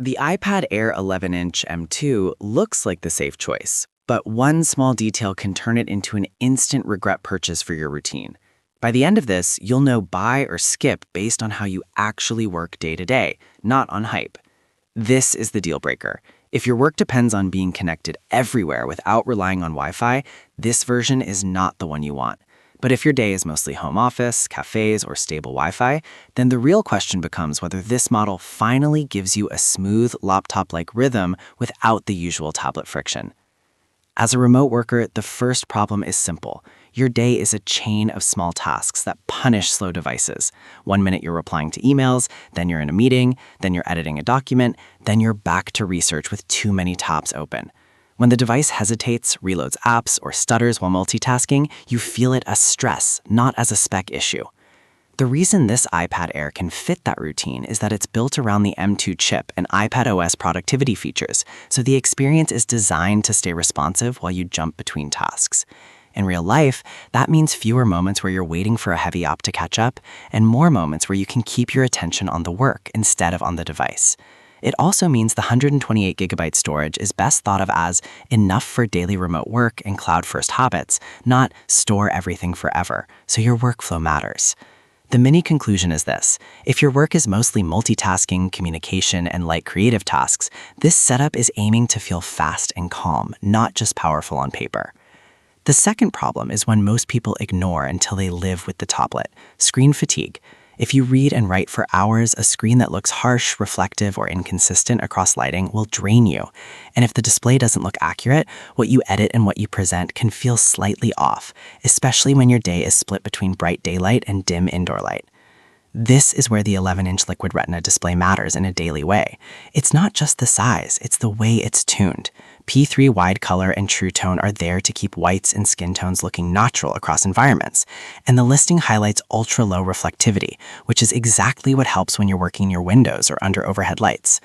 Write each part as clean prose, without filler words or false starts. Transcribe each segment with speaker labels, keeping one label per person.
Speaker 1: The iPad Air 11-inch M2 looks like the safe choice, but one small detail can turn it into an instant regret purchase for your routine. By the end of this, you'll know buy or skip based on how you actually work day to day, not on hype. This is the deal breaker. If your work depends on being connected everywhere without relying on Wi-Fi, this version is not the one you want. But if your day is mostly home office, cafes, or stable Wi-Fi, then the real question becomes whether this model finally gives you a smooth, laptop-like rhythm without the usual tablet friction. As a remote worker, the first problem is simple. Your day is a chain of small tasks that punish slow devices. 1 minute you're replying to emails, then you're in a meeting, then you're editing a document, then you're back to research with too many tabs open. When the device hesitates, reloads apps, or stutters while multitasking, you feel it as stress, not as a spec issue. The reason this iPad Air can fit that routine is that it's built around the M2 chip and iPadOS productivity features, so the experience is designed to stay responsive while you jump between tasks. In real life, that means fewer moments where you're waiting for a heavy app to catch up, and more moments where you can keep your attention on the work instead of on the device. It also means the 128GB storage is best thought of as enough for daily remote work and cloud-first habits, not store everything forever, so your workflow matters. The mini conclusion is this: if your work is mostly multitasking, communication, and light creative tasks, this setup is aiming to feel fast and calm, not just powerful on paper. The second problem is one most people ignore until they live with the tablet: screen fatigue. If you read and write for hours, a screen that looks harsh, reflective, or inconsistent across lighting will drain you. And if the display doesn't look accurate, what you edit and what you present can feel slightly off, especially when your day is split between bright daylight and dim indoor light. This is where the 11-inch Liquid Retina display matters in a daily way. It's not just the size, it's the way it's tuned. P3 wide color and true tone are there to keep whites and skin tones looking natural across environments. And the listing highlights ultra-low reflectivity, which is exactly what helps when you're working near windows or under overhead lights.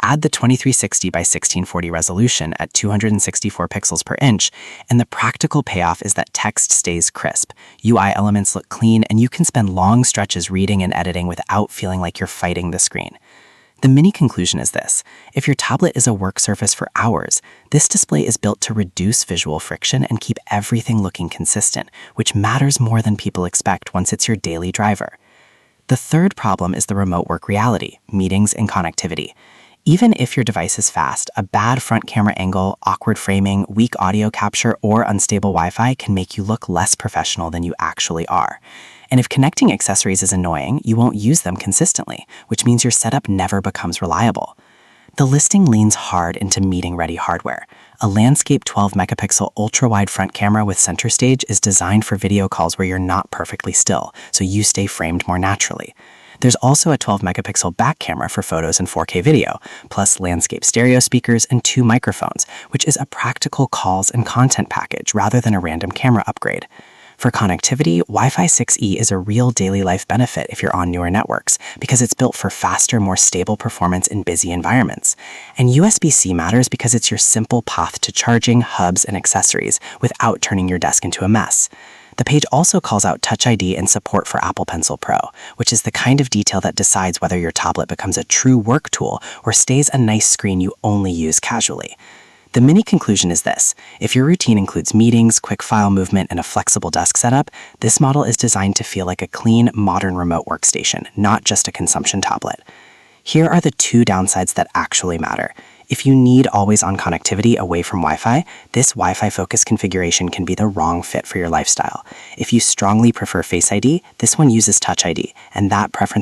Speaker 1: Add the 2360 by 1640 resolution at 264 pixels per inch, and the practical payoff is that text stays crisp, UI elements look clean, and you can spend long stretches reading and editing without feeling like you're fighting the screen. The mini conclusion is this: if your tablet is a work surface for hours, this display is built to reduce visual friction and keep everything looking consistent, which matters more than people expect once it's your daily driver. The third problem is the remote work reality: meetings and connectivity. Even if your device is fast, a bad front camera angle, awkward framing, weak audio capture, or unstable Wi-Fi can make you look less professional than you actually are. And if connecting accessories is annoying, you won't use them consistently, which means your setup never becomes reliable. The listing leans hard into meeting-ready hardware. A landscape 12-megapixel ultra-wide front camera with center stage is designed for video calls where you're not perfectly still, so you stay framed more naturally. There's also a 12-megapixel back camera for photos and 4K video, plus landscape stereo speakers and 2 microphones, which is a practical calls and content package rather than a random camera upgrade. For connectivity, Wi-Fi 6E is a real daily life benefit if you're on newer networks, because it's built for faster, more stable performance in busy environments. And USB-C matters because it's your simple path to charging, hubs, and accessories without turning your desk into a mess. The page also calls out Touch ID and support for Apple Pencil Pro, which is the kind of detail that decides whether your tablet becomes a true work tool or stays a nice screen you only use casually. The mini conclusion is this: if your routine includes meetings, quick file movement, and a flexible desk setup, this model is designed to feel like a clean, modern remote workstation, not just a consumption tablet. Here are the 2 downsides that actually matter. If you need always-on connectivity away from Wi-Fi, this Wi-Fi-focused configuration can be the wrong fit for your lifestyle. If you strongly prefer Face ID, this one uses Touch ID, and that preference